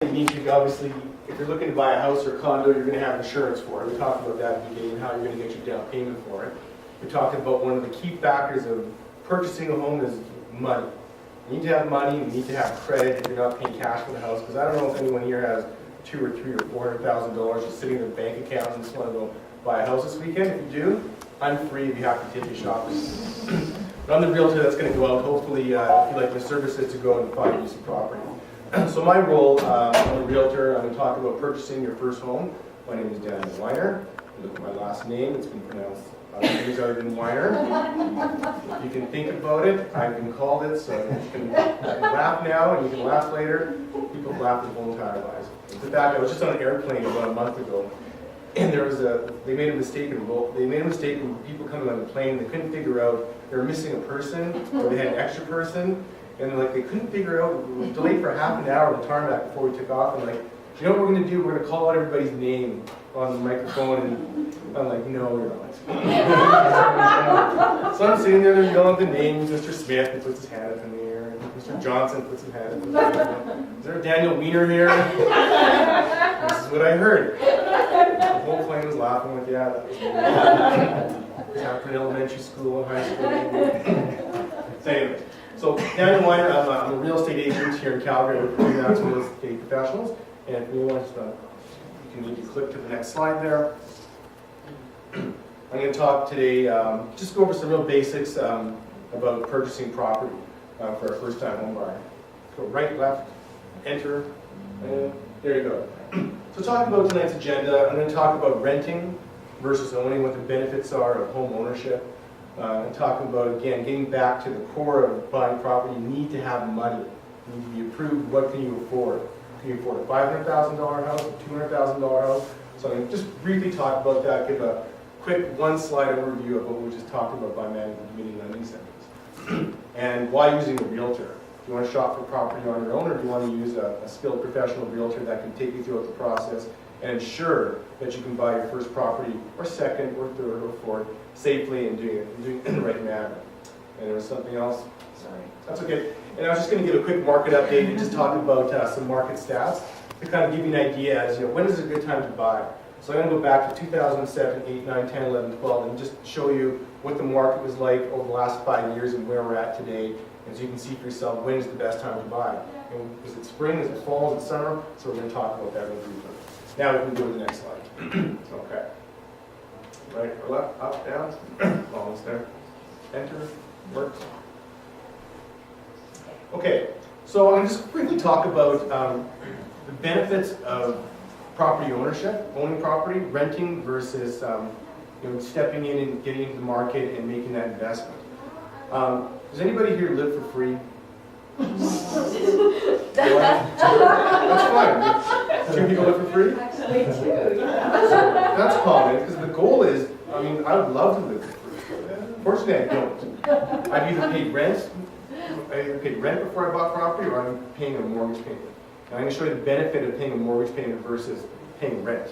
You need to obviously, if you're looking to buy a house or a condo, you're going to have insurance for it. We talked about that at the beginning, how you're going to get your down payment for it. We talked about one of the key factors of purchasing a home is money. You need to have money, you need to have credit if you're not paying cash for the house, because I don't know if anyone here has $200,000 or $300,000 or $400,000 just sitting in their bank account and just want to go buy a house this weekend. If you do, I'm free if you have to take you shopping. But I'm the realtor that's going to go out, hopefully, if you like my services, to go and find you some property. So my role, I'm a realtor. I'm going to talk about purchasing your first home. My name is Weiner. Look at my last name. It's been pronounced things other than Weiner. If you can think about it, I've been called it, so you can laugh now and you can laugh later. People have laughed their whole entire lives. In fact, I was just on an airplane about a month ago, and they made a mistake when people coming on the plane. They couldn't figure out they were missing a person, or they had an extra person. And they couldn't figure out, we were delayed for half an hour on the tarmac before we took off, and you know what we're going to do? We're going to call out everybody's name on the microphone, and I'm like, no, you're not. So I'm sitting there, they're yelling the names, Mr. Smith, he puts his hand up in the air, and Mr. Johnson puts his hand up in the air. Is there a Daniel Weiner here? This is what I heard. The whole plane was laughing with, yeah, that was weird. It's after an elementary school and high school. So anyway. So, Daniel Weiner, I'm a real estate agent here in Calgary. We're putting out some real estate professionals. And if you want to, you can need to click to the next slide there. I'm going to talk today, just go over some real basics about purchasing property for a first-time home buyer. Go right, left, enter, and there you go. So talking about tonight's agenda, I'm going to talk about renting versus owning, what the benefits are of home ownership. And talking about, again, getting back to the core of buying property, you need to have money. You need to be approved. What can you afford? Can you afford a $500,000 house, a $200,000 house? So I'm going to just briefly talk about that, give a quick one-slide overview of what we just talked about by management committee lending centers. And why using a realtor? Do you want to shop for property on your own, or do you want to use a skilled professional realtor that can take you throughout the process and ensure that you can buy your first property, or second, or third, or fourth, safely and doing it in the right manner? And there was something else? Sorry. That's okay. And I was just going to give a quick market update and just talk about some market stats to kind of give you an idea as, when is a good time to buy. So I'm going to go back to 2007, 8, 9, 10, 11, 12, and just show you what the market was like over the last 5 years and where we're at today. And so you can see for yourself when is the best time to buy. And is it spring, is it fall, is it summer? So we're going to talk about that real briefly. Now we can go to the next slide. Okay. Right or left, up, down, almost there. Enter, works. Okay, so I'm going to just briefly talk about the benefits of property ownership, owning property, renting versus stepping in and getting into the market and making that investment. Does anybody here live for free? That's fine. 2 people live for free? Actually, two, yeah. That's common, because the goal is, I would love to live for free. Fortunately, I don't. I've either paid rent before I bought property, or I'm paying a mortgage payment. And I'm going to show you the benefit of paying a mortgage payment versus paying rent.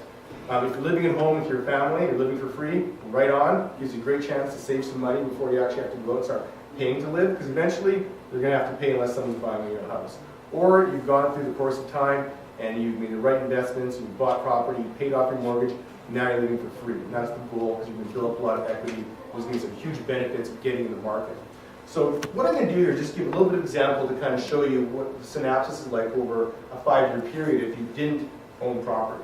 If you're living at home with your family, you're living for free, right on, gives you a great chance to save some money before you actually have to go out and start paying to live, because eventually you're going to have to pay unless someone's buying you a house. Or you've gone through the course of time and you've made the right investments, you've bought property, you've paid off your mortgage, now you're living for free. And that's the goal, because you can build up a lot of equity. There's going to be some huge benefits of getting in the market. So what I'm going to do here is just give a little bit of example to kind of show you what the synopsis is like over a 5-year period if you didn't own property.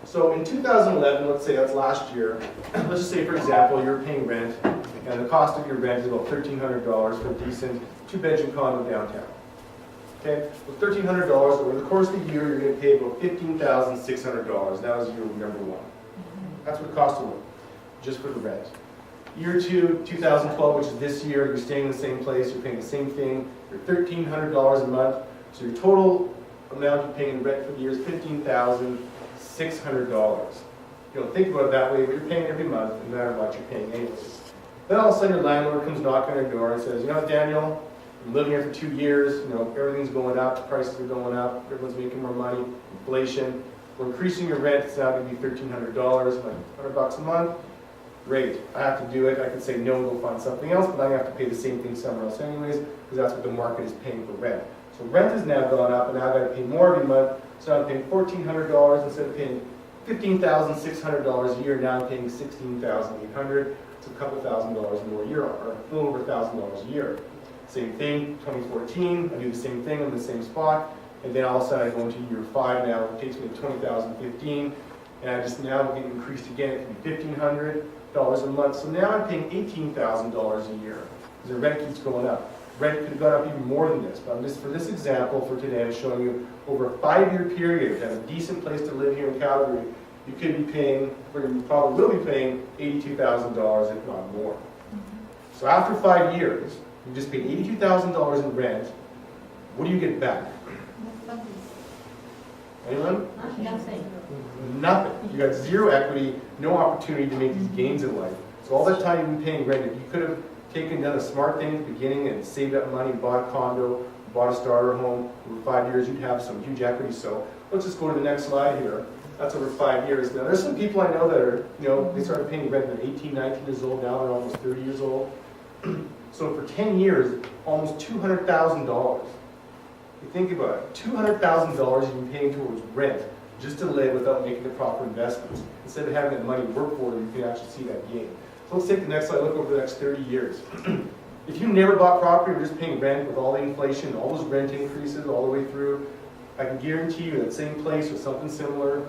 So in 2011, let's say that's last year, let's just say, for example, you're paying rent, and the cost of your rent is about $1,300 for a decent 2-bedroom condo downtown. Okay, with $1,300 over the course of the year, you're going to pay about $15,600. That was year number one. That's what it costs to live, just for the rent. Year 2, 2012, which is this year, you're staying in the same place, you're paying the same thing, you're $1,300 a month, so your total amount you're paying in rent for the year is $15,600. You don't think about it that way, but you're paying every month, no matter what you're paying anyways. Then all of a sudden your landlord comes knocking on your door and says, Daniel, I'm living here for 2 years, everything's going up, prices are going up, everyone's making more money, inflation, we're increasing your rent, it's now going to be $1,300, like $100 a month. Great, I have to do it. I can say no and go find something else, but I'm going to have to pay the same thing somewhere else anyways, because that's what the market is paying for rent. So rent has now gone up, and now I've got to pay more every month So I'm paying $1,400 instead of paying $15,600 a year. Now I'm paying $16,800. It's a couple $1,000s more a year, or a little over $1,000 a year. Same thing, 2014, I do the same thing in the same spot, and then all of a sudden I go into year 5 now, it takes me to 2015, and I just now get increased again, it can be $1,500 a month. So now I'm paying $18,000 a year, because the rent keeps going up. Rent could have gone up even more than this, but I'm just, for this example for today, I'm showing you over a 5-year period, have a decent place to live here in Calgary, you could be paying, or you probably will be paying $82,000 if not more. So after 5 years, you just paid $82,000 in rent, what do you get back? Anyone? Nothing. You got zero equity, no opportunity to make these gains in life. So all that time you've been paying rent, if you could have done a smart thing at the beginning and saved up money, bought a condo, bought a starter home, over 5 years you'd have some huge equity. So let's just go to the next slide here. That's over 5 years. Now there's some people I know that are, they started paying rent when they're 18, 19 years old, now they're almost 30 years old. So for 10 years, almost $200,000. You think about it, $200,000 you've been paying towards rent just to live without making the proper investments. Instead of having that money work for you, you can actually see that gain. So let's take the next slide, look over the next 30 years. If you never bought property or just paying rent with all the inflation, all those rent increases all the way through, I can guarantee you that same place or something similar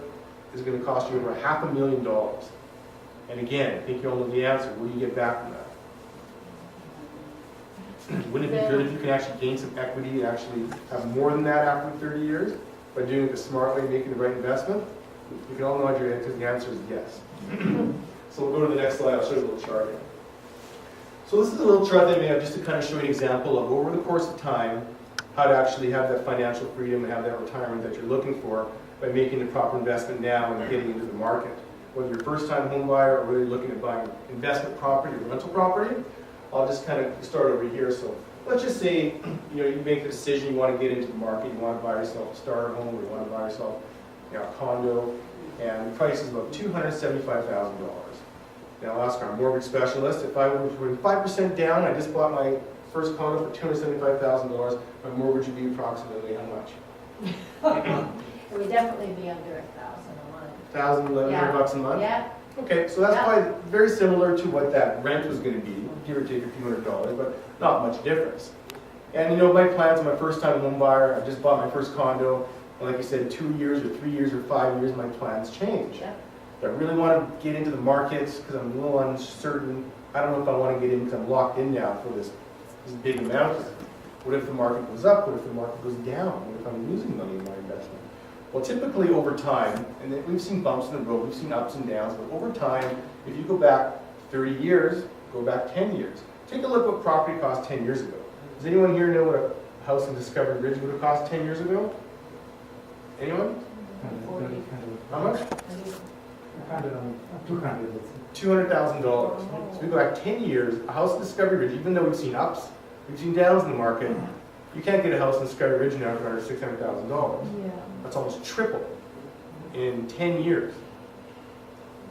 is going to cost you over $500,000. And again, I think you all know the answer. What do you get back from that? Wouldn't it be good if you can actually gain some equity and actually have more than that after 30 years by doing it the smart way, making the right investment? You can all nod your head because the answer is yes. So we'll go to the next slide. I'll show you a little chart here. So this is a little chart that I made up just to kind of show you an example of over the course of time how to actually have that financial freedom and have that retirement that you're looking for by making the proper investment now and getting into the market. Whether you're a first-time home buyer or really looking at buying investment property or rental property, I'll just kind of start over here. So let's just say you make the decision you want to get into the market, you want to buy yourself a starter home, or you want to buy yourself a condo, and the price is about $275,000. Now I'll ask our mortgage specialist, if I were putting 5% down, I just bought my first condo for $275,000, my mortgage would be approximately how much? It would definitely be under $1,000 a month. $1,100 a month? Yeah. Okay, so that's probably very similar to what that rent was going to be, give or take a few $100s, but not much difference. And my plans, I'm a first-time home buyer, I just bought my first condo, and like I said, 2 years or 3 years or 5 years, my plans change. Yeah. I really want to get into the markets because I'm a little uncertain. I don't know if I want to get in because I'm locked in now for this big amount. What if the market goes up? What if the market goes down? What if I'm losing money in my investment? Well, typically over time, and we've seen bumps in the road, we've seen ups and downs, but over time, if you go back 30 years, go back 10 years, take a look what property cost 10 years ago. Does anyone here know what a house in Discovery Ridge would have cost 10 years ago? Anyone? How much? $200,000. So we go back 10 years, a house in Discovery Ridge, even though we've seen ups, we've seen downs in the market, you can't get a house in Discovery Ridge now for under $600,000. Yeah. That's almost triple in 10 years.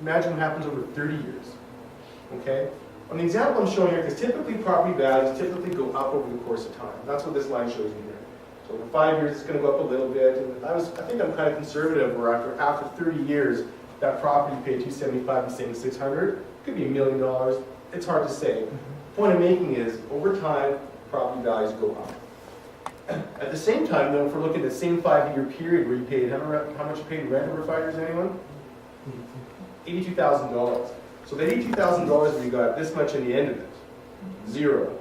Imagine what happens over 30 years. Okay? On the example I'm showing here, because typically property values typically go up over the course of time. That's what this line shows you here. So over 5 years, it's going to go up a little bit. And I think I'm kind of conservative, where after 30 years, that property you pay $275 and saying $600. It could be $1 million. It's hard to say. The point I'm making is, over time, property values go up. At the same time, though, if we're looking at the same 5-year period where you paid, how much you paid in rent over 5 years, anyone? $82,000. So that $82,000 that you got, this much in the end of it, zero.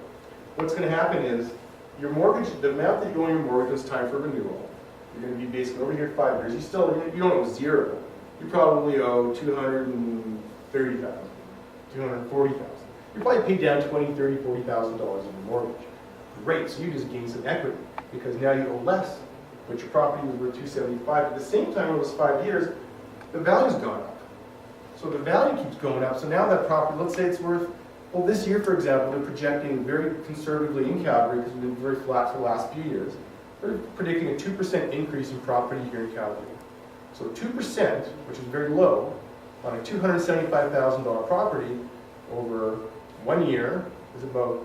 What's going to happen is, your mortgage, the amount that you owe your mortgage when it's time for renewal, you're going to be basically over here 5 years. You don't owe zero. You probably owe $230,000, $240,000. You probably paid down $20,000, $30,000, $40,000 in your mortgage. Great, so you just gained some equity because now you owe less, but your property was worth $275. At the same time, over those 5 years, the value's gone up. So the value keeps going up. So now that property, let's say it's worth, well, this year, for example, they're projecting very conservatively in Calgary, because we've been very flat for the last few years, they're predicting a 2% increase in property here in Calgary. So 2%, which is very low, on a $275,000 property over 1 year is about